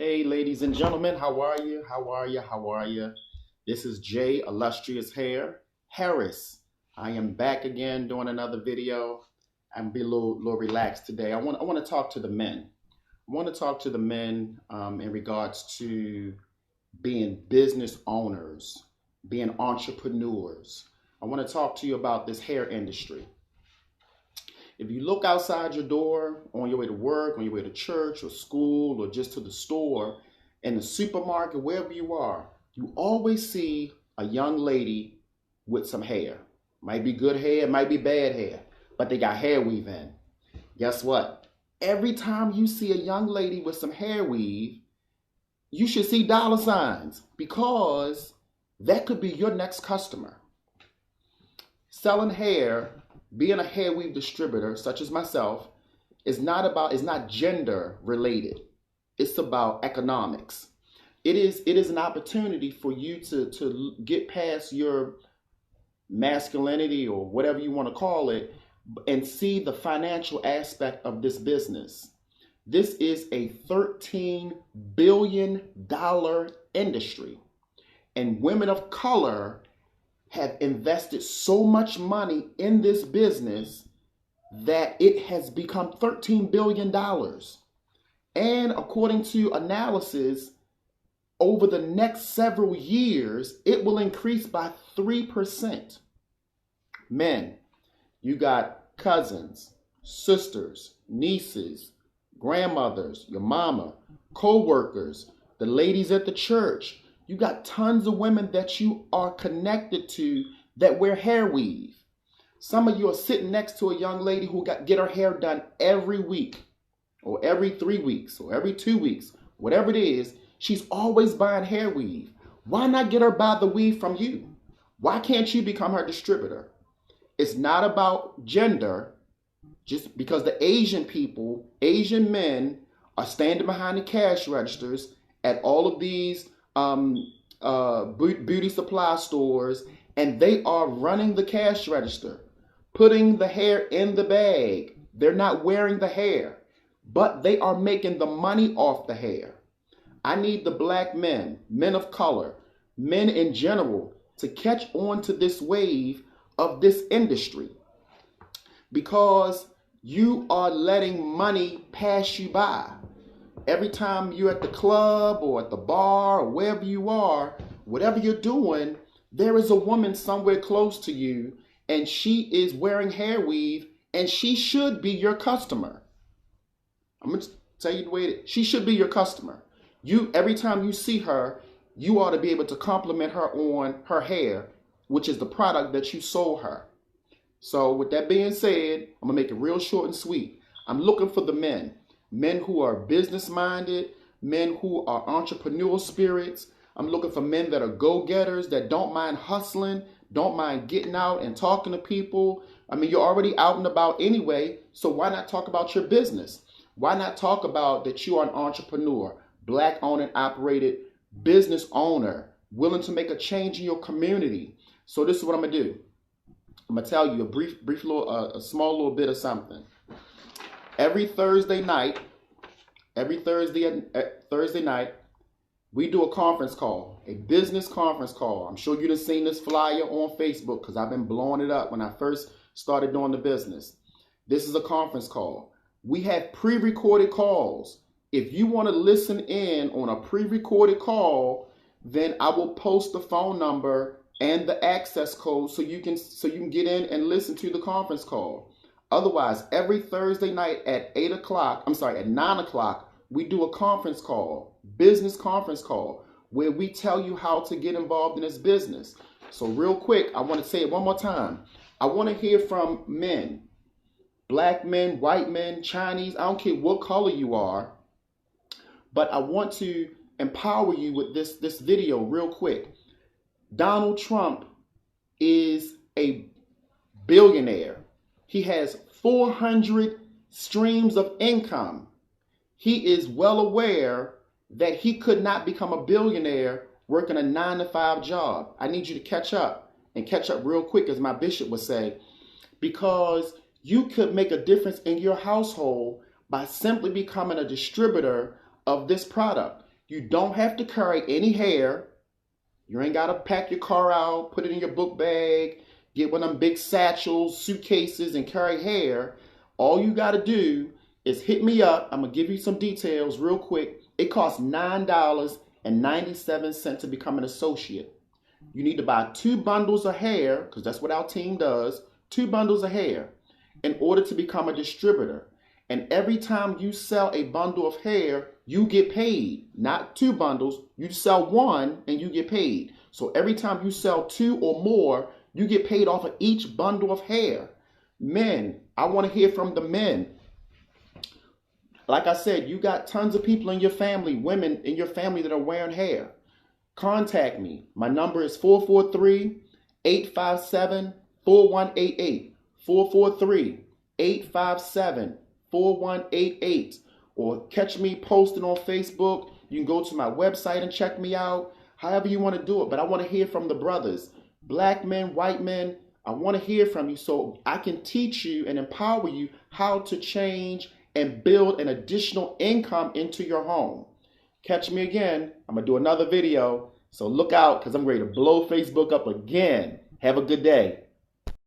Hey, ladies and gentlemen, how are you? How are you? How are you? This is Jay Illustrious Hair Harris. I am back again doing another video. I'm be a little relaxed today. I want to talk to the men. I want to talk to the men in regards to being business owners, being entrepreneurs. I want to talk to you about this hair industry. If you look outside your door on your way to work, on your way to church or school, or just to the store, in the supermarket, wherever you are, you always see a young lady with some hair. Might be good hair, might be bad hair, but they got hair weave in. Guess what? Every time you see a young lady with some hair weave, you should see dollar signs because that could be your next customer. Selling hair, being a hair weave distributor, such as myself, is not gender related. It's about economics. It is an opportunity for you to get past your masculinity or whatever you want to call it and see the financial aspect of this business. This is a $13 billion industry, and women of color have invested so much money in this business that it has become $13 billion. And according to analysis, over the next several years, it will increase by 3%. Men, you got cousins, sisters, nieces, grandmothers, your mama, co-workers, the ladies at the church. You got tons of women that you are connected to that wear hair weave. Some of you are sitting next to a young lady who get her hair done every week or every 3 weeks or every 2 weeks, whatever it is. She's always buying hair weave. Why not get her buy the weave from you? Why can't you become her distributor? It's not about gender. Just because the Asian men are standing behind the cash registers at all of these beauty supply stores, and they are running the cash register, putting the hair in the bag. They're not wearing the hair, but they are making the money off the hair. I need the black men, men of color, men in general, to catch on to this wave of this industry, because you are letting money pass you by. Every time you're at the club or at the bar or wherever you are, whatever you're doing, there is a woman somewhere close to you and she is wearing hair weave and she should be your customer. I'm going to tell you the way she should be your customer. Every time you see her, you ought to be able to compliment her on her hair, which is the product that you sold her. So with that being said, I'm going to make it real short and sweet. I'm looking for the men who are business minded, men who are entrepreneurial spirits. I'm looking for men that are go-getters, that don't mind hustling, don't mind getting out and talking to people. I mean, you're already out and about anyway, so why not talk about your business? Why not talk about that you are an entrepreneur, black owned and operated business owner, willing to make a change in your community? So this is what I'm gonna do. I'm gonna tell you a brief little, a small little bit of something. Every Thursday night, we do a conference call, a business conference call. I'm sure you've seen this flyer on Facebook because I've been blowing it up when I first started doing the business. This is a conference call. We have pre-recorded calls. If you want to listen in on a pre-recorded call, then I will post the phone number and the access code so you can get in and listen to the conference call. Otherwise, every Thursday night at 9 o'clock, we do a conference call, business conference call, where we tell you how to get involved in this business. So real quick, I want to say it one more time. I want to hear from men, black men, white men, Chinese, I don't care what color you are, but I want to empower you with this video real quick. Donald Trump is a billionaire. He has 400 streams of income. He is well aware that he could not become a billionaire working a 9-to-5 job. I need you to catch up real quick, as my bishop would say, because you could make a difference in your household by simply becoming a distributor of this product. You don't have to carry any hair. You ain't got to pack your car out, put it in your book bag, get one of them big satchels, suitcases, and carry hair. All you got to do is hit me up. I'm going to give you some details real quick. It costs $9.97 to become an associate. You need to buy 2 bundles of hair, because that's what our team does, 2 bundles of hair in order to become a distributor. And every time you sell a bundle of hair, you get paid. Not 2 bundles, you sell 1 and you get paid. So every time you sell 2 or more, you get paid off of each bundle of hair. Men, I want to hear from the men. Like I said, you got tons of people in your family, women in your family that are wearing hair. Contact me. My number is 443-857-4188. 443-857-4188. Or catch me posted on Facebook. You can go to my website and check me out. However you want to do it. But I want to hear from the brothers. Black men, white men. I want to hear from you so I can teach you and empower you how to change and build an additional income into your home. Catch me again. I'm going to do another video. So look out because I'm ready to blow Facebook up again. Have a good day.